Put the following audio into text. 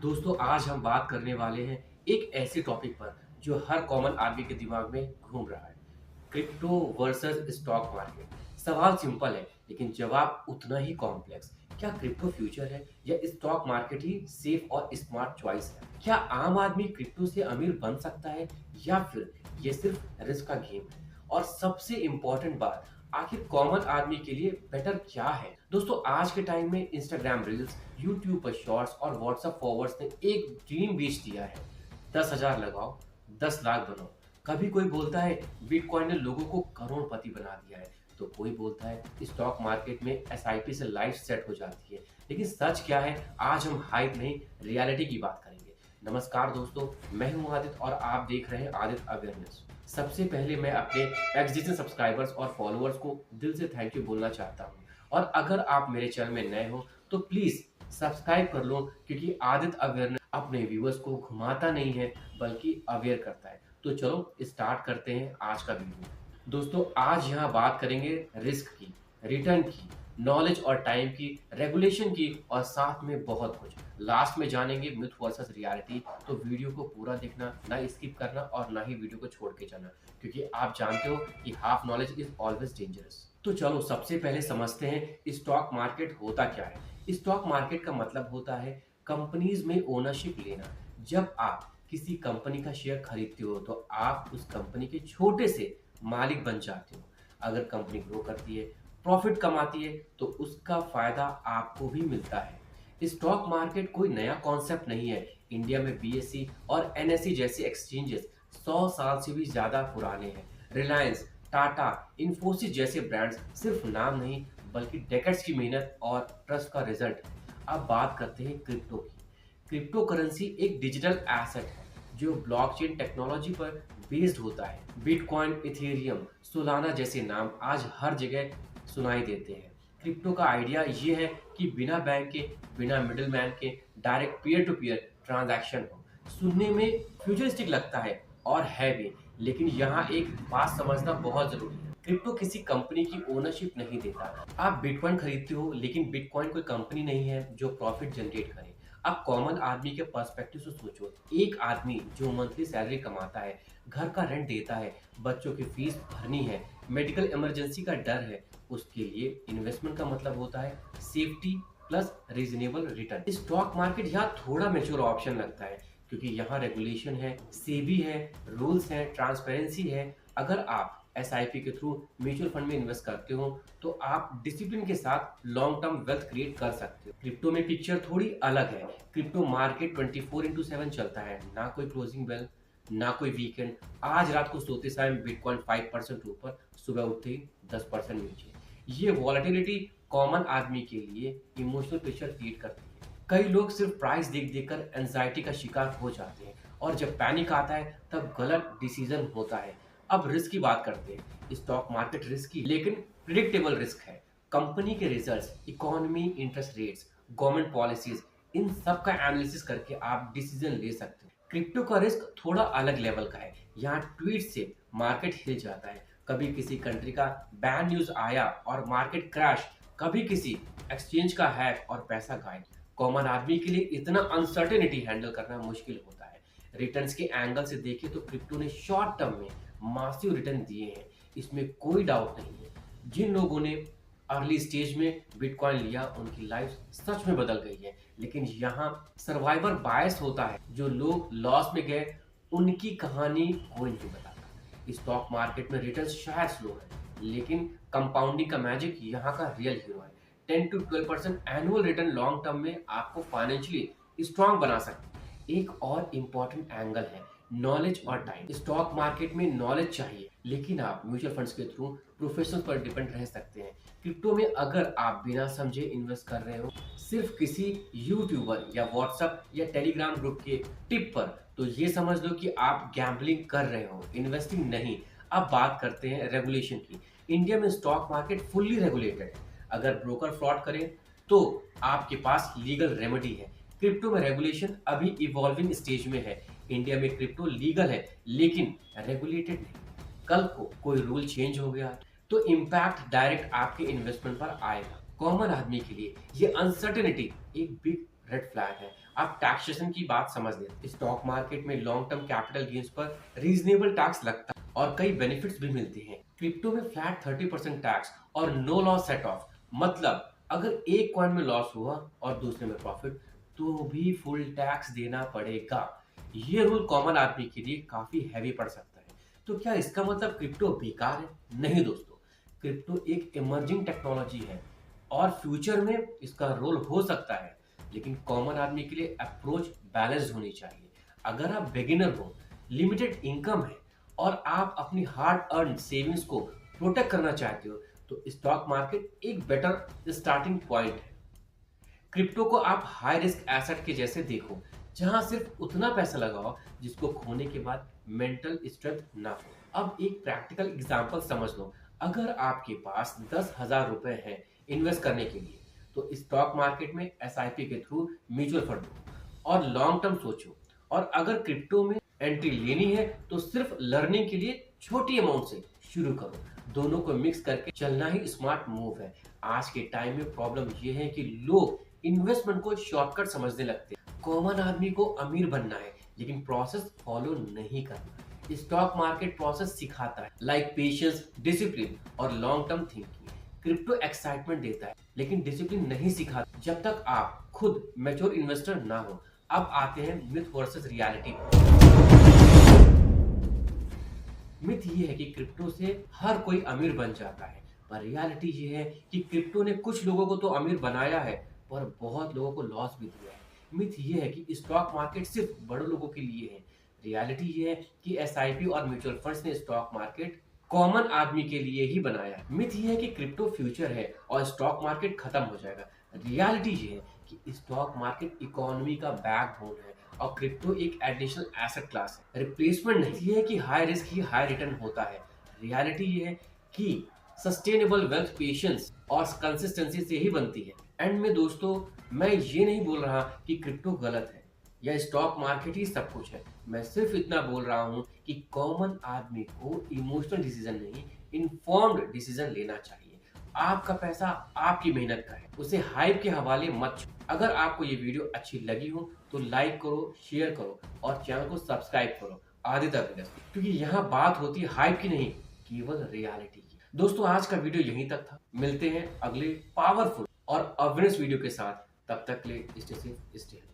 दोस्तों आज हम बात करने वाले हैं एक ऐसे टॉपिक पर जो हर कॉमन आदमी के दिमाग में घूम रहा है। Crypto versus stock market. सवाल सिंपल है लेकिन जवाब उतना ही कॉम्प्लेक्स। क्या क्रिप्टो फ्यूचर है या स्टॉक मार्केट ही सेफ और स्मार्ट चॉइस है? क्या आम आदमी क्रिप्टो से अमीर बन सकता है या फिर ये सिर्फ रिस्क का गेम है? और सबसे इम्पोर्टेंट बात, आखिर कॉमन आदमी के लिए बेटर क्या है? दोस्तों आज के टाइम में इंस्टाग्राम रील्स, यूट्यूब पर शॉर्ट्स और व्हाट्सएप फॉरवर्ड्स ने एक ड्रीम बेच दिया है। 10,000 लगाओ, 10 लाख बनाओ। कभी कोई बोलता है बिटकॉइन ने लोगों को करोड़पति बना दिया है, तो कोई बोलता है स्टॉक मार्केट में एसआईपी से लाइफ सेट हो जाती है। लेकिन सच क्या है, आज हम हाइप नहीं रियलिटी की बात करेंगे। नमस्कार दोस्तों, मैं हूं आदित्य और आप देख रहे हैं आदित्य अवेयरनेस। सबसे पहले मैं अपने एक्जिस्टिंग सब्सक्राइबर्स और फॉलोअर्स को दिल से थैंक यू बोलना चाहता हूं। और अगर आप मेरे चैनल में नए हो तो प्लीज सब्सक्राइब कर लो, क्योंकि आदित्य अवेयरनेस अपने व्यूअर्स को घुमाता नहीं है बल्कि अवेयर करता है। तो चलो स्टार्ट करते हैं आज का वीडियो। दोस्तों आज यहाँ बात करेंगे रिस्क की, रिटर्न की, नॉलेज और टाइम की, रेगुलेशन की और साथ में बहुत कुछ। लास्ट में जानेंगे मिथ वर्सेस रियलिटी। तो वीडियो को पूरा देखना, ना स्किप करना और ना ही वीडियो को छोड़ के जाना, क्योंकि आप जानते हो कि half knowledge is always dangerous. तो चलो सबसे पहले समझते हैं स्टॉक मार्केट होता क्या है। स्टॉक मार्केट का मतलब होता है कंपनीज में ओनरशिप लेना। जब आप किसी कंपनी का शेयर खरीदते हो तो आप उस कंपनी के छोटे से मालिक बन जाते हो। अगर कंपनी ग्रो करती है, प्रॉफिट कमाती है, तो उसका फायदा आपको भी मिलता है। स्टॉक मार्केट कोई नया कॉन्सेप्ट नहीं है। इंडिया में बीएसई और एनएसई जैसे एक्सचेंजेस 100 साल से भी ज्यादा पुराने हैं। रिलायंस, टाटा, इन्फोसिस जैसे ब्रांड्स सिर्फ नाम नहीं बल्कि डेकेड्स की मेहनत और ट्रस्ट का रिजल्ट है। अब बात करते हैं क्रिप्टो की। क्रिप्टो करेंसी एक डिजिटल एसेट है जो ब्लॉकचेन टेक्नोलॉजी पर बेस्ड होता है। बिटकॉइन, इथेरियम, सोलाना जैसे नाम आज हर जगह सुनाई देते हैं। क्रिप्टो का आइडिया ये है कि बिना बैंक के, बिना मिडिलमैन के direct peer to peer transaction हो। सुनने में फ्यूचरिस्टिक लगता है और है भी, लेकिन यहाँ एक बात समझना बहुत जरूरी है। क्रिप्टो किसी कंपनी की ओनरशिप नहीं देता। आप बिटकॉइन खरीदते हो लेकिन बिटकॉइन कोई कंपनी नहीं है जो प्रॉफिट जनरेट करे। अब कॉमन आदमी के पर्सपेक्टिव से सोचो। एक आदमी जो मंथली सैलरी कमाता है, घर का रेंट देता है, बच्चों की फीस भरनी है, मेडिकल इमरजेंसी का डर है, उसके लिए इन्वेस्टमेंट का मतलब होता है safety plus reasonable return. Stock market यहाँ थोड़ा मेच्योर ऑप्शन लगता है, क्योंकि यहाँ रेगुलेशन है, सेबी है, रूल्स हैं, ट्रांसपेरेंसी है। अगर आप एसआईपी के थ्रू म्यूचुअल फंड में इन्वेस्ट करते हो तो आप डिसिप्लिन के साथ लॉन्ग टर्म वेल्थ क्रिएट कर सकते हो। क्रिप्टो में पिक्चर थोड़ी अलग है। क्रिप्टो मार्केट 24/7 चलता है, ना कोई क्लोजिंग बेल, ना कोई वीकेंड। आज रात को सोते समय बिटकॉइन 5% ऊपर, सुबह उठते ही 10% नीचे। ये वॉलेटिलिटी कॉमन आदमी के लिए इमोशनल प्रेशर क्रिएट करती है। कई लोग सिर्फ प्राइस देख देखकर एंजाइटी का शिकार हो जाते हैं और जब पैनिक आता है तब गलत डिसीजन होता है। अब रिस्क की बात करते हैं। स्टॉक मार्केट रिस्की लेकिन प्रिडिक्टेबल रिस्क है। कंपनी के results, economy, interest rates, government policies, इन सब का एनालिसिस करके आप डिसीजन ले सकते हो। क्रिप्टो का रिस्क थोड़ा अलग लेवल का है। यहाँ ट्वीट से मार्केट हिल जाता है, कभी किसी कंट्री का बैन न्यूज आया और मार्केट क्रैश, कभी किसी एक्सचेंज का हैक और पैसा गायब। कॉमन आदमी के लिए इतना अनसर्टेनिटी हैंडल करना मुश्किल होता है। रिटर्न्स के एंगल से देखें तो क्रिप्टो ने शॉर्ट टर्म में मासिव रिटर्न दिए हैं, इसमें कोई डाउट नहीं है। जिन लोगों ने अर्ली स्टेज में बिटकॉइन लिया उनकी लाइफ सच में बदल गई है। लेकिन यहाँ सर्वाइवर बायस होता है, जो लोग लॉस में गए उनकी कहानी कोई नहीं बताता। स्टॉक मार्केट में रिटर्न शायद स्लो है, लेकिन कंपाउंडिंग का मैजिक यहाँ का रियल हीरो है। 10 to 12% annual return long term में आपको फाइनेंशियली स्ट्रांग बना सकते हैं। एक और इम्पॉर्टेंट एंगल है नॉलेज और टाइम। स्टॉक मार्केट में नॉलेज चाहिए, लेकिन आप म्यूचुअल फंड्स के थ्रू प्रोफेशनल पर डिपेंड रह सकते हैं। क्रिप्टो में अगर आप बिना समझे इन्वेस्ट कर रहे हो, सिर्फ किसी यूट्यूबर या व्हाट्सएप या टेलीग्राम ग्रुप के टिप पर, तो ये समझ लो कि आप गैम्बलिंग कर रहे हो, इन्वेस्टिंग नहीं। अब बात करते हैं रेगुलेशन की। इंडिया में स्टॉक मार्केट फुल्ली रेगुलेटेड है। अगर ब्रोकर फ्रॉड करें तो आपके पास लीगल रेमेडी है। क्रिप्टो में रेगुलेशन अभी इवॉल्विंग स्टेज में है। इंडिया में क्रिप्टो लीगल है लेकिन रेगुलेटेड नहीं। कल को कोई रूल चेंज हो गया तो इम्पैक्ट डायरेक्ट आपके इन्वेस्टमेंट पर आएगा। कॉमन आदमी के लिए ये अनसर्टेनिटी एक बिग रेड फ्लैग है आप टैक्सेशन की बात समझ लें। स्टॉक मार्केट में लॉन्ग टर्म कैपिटल गेन्स पर रीजनेबल टैक्स लगता है और कई बेनिफिट्स भी मिलते हैं। क्रिप्टो में फ्लैट 30% टैक्स और नो लॉस सेट ऑफ, मतलब अगर एक कॉइन में लॉस हुआ और दूसरे में प्रॉफिट तो भी फुल टैक्स देना पड़ेगा। ये रूल कॉमन आदमी के लिए काफी हैवी पड़ सकता है। तो क्या इसका मतलब क्रिप्टो बेकार है? नहीं दोस्तों, क्रिप्टो एक इमर्जिंग टेक्नोलॉजी है और फ्यूचर में इसका रोल हो सकता है, लेकिन कॉमन आदमी के लिए अप्रोच बैलेंस्ड होनी चाहिए। अगर आप बिगिनर हो, लिमिटेड इनकम है और आप अपनी हार्ड अर्न सेविंग्स को प्रोटेक्ट करना चाहते हो तो स्टॉक मार्केट एक बेटर स्टार्टिंग पॉइंट है। क्रिप्टो को आप हाई रिस्क एसेट के जैसे देखो, जहां सिर्फ उतना पैसा लगाओ जिसको खोने के बाद मेंटल स्ट्रेंथ ना हो। अब एक प्रैक्टिकल एग्जांपल समझ लो। अगर आपके पास 10,000 रुपए हैं इन्वेस्ट करने के लिए, तो स्टॉक मार्केट में एसआईपी के थ्रू म्यूचुअल फंड लो और लॉन्ग टर्म सोचो। और अगर क्रिप्टो में एंट्री लेनी है तो सिर्फ लर्निंग के लिए छोटी अमाउंट से शुरू करो। दोनों को मिक्स करके चलना ही स्मार्ट मूव है। आज के टाइम में प्रॉब्लम यह है कि लोग इन्वेस्टमेंट को शॉर्टकट समझने लगते हैं। कॉमन आदमी को अमीर बनना है लेकिन प्रोसेस फॉलो नहीं करना। स्टॉक मार्केट प्रोसेस सिखाता है, लाइक पेशेंस, डिसिप्लिन और long term thinking. Crypto excitement देता है लेकिन डिसिप्लिन नहीं सिखाता जब तक आप खुद मैच्योर इन्वेस्टर ना हो। अब आते हैं मिथ वर्सेस रियलिटी। मिथ ये है कि क्रिप्टो से हर कोई अमीर बन जाता है, पर रियलिटी ये है कि क्रिप्टो ने कुछ लोगों को तो अमीर बनाया है पर बहुत लोगों को लॉस भी दिया है। मिथ ये है कि स्टॉक मार्केट सिर्फ बड़े लोगों के लिए है। रियलिटी ये है कि एसआईपी और म्यूचुअल फंड्स ने स्टॉक मार्केट कॉमन आदमी के लिए ही बनाया है। मिथ ये है कि क्रिप्टो फ्यूचर है और स्टॉक मार्केट खत्म हो जाएगा। रियलिटी ये है कि स्टॉक मार्केट इकोनॉमी का बैकबोन है और क्रिप्टो एक एडिशनल एसेट क्लास है, रिप्लेसमेंट नहीं। ये है कि हाई रिस्क ही हाई रिटर्न होता है। रियलिटी ये है कि सस्टेनेबल वेल्थ पेशेंस और कंसिस्टेंसी से ही बनती है। एंड में दोस्तों, मैं ये नहीं बोल रहा कि क्रिप्टो गलत है या स्टॉक मार्केट ही सब कुछ है। मैं सिर्फ इतना बोल रहा हूँ कि कॉमन आदमी को इमोशनल डिसीजन नहीं, इन्फॉर्म्ड डिसीजन लेना चाहिए। आपका पैसा आपकी मेहनत का है, उसे हाइप के हवाले मत छोड़ो। अगर आपको ये वीडियो अच्छी लगी हो तो लाइक करो, शेयर करो और चैनल को सब्सक्राइब करो आदित्य बिजनेस, क्योंकि यहाँ बात होती है हाइप की नहीं, केवल रियलिटी की। दोस्तों, आज का वीडियो यहीं तक था। मिलते हैं अगले पावरफुल और अवेयरनेस वीडियो के साथ। तब तक के लिए स्टे सेफ, स्टे हेल्दी।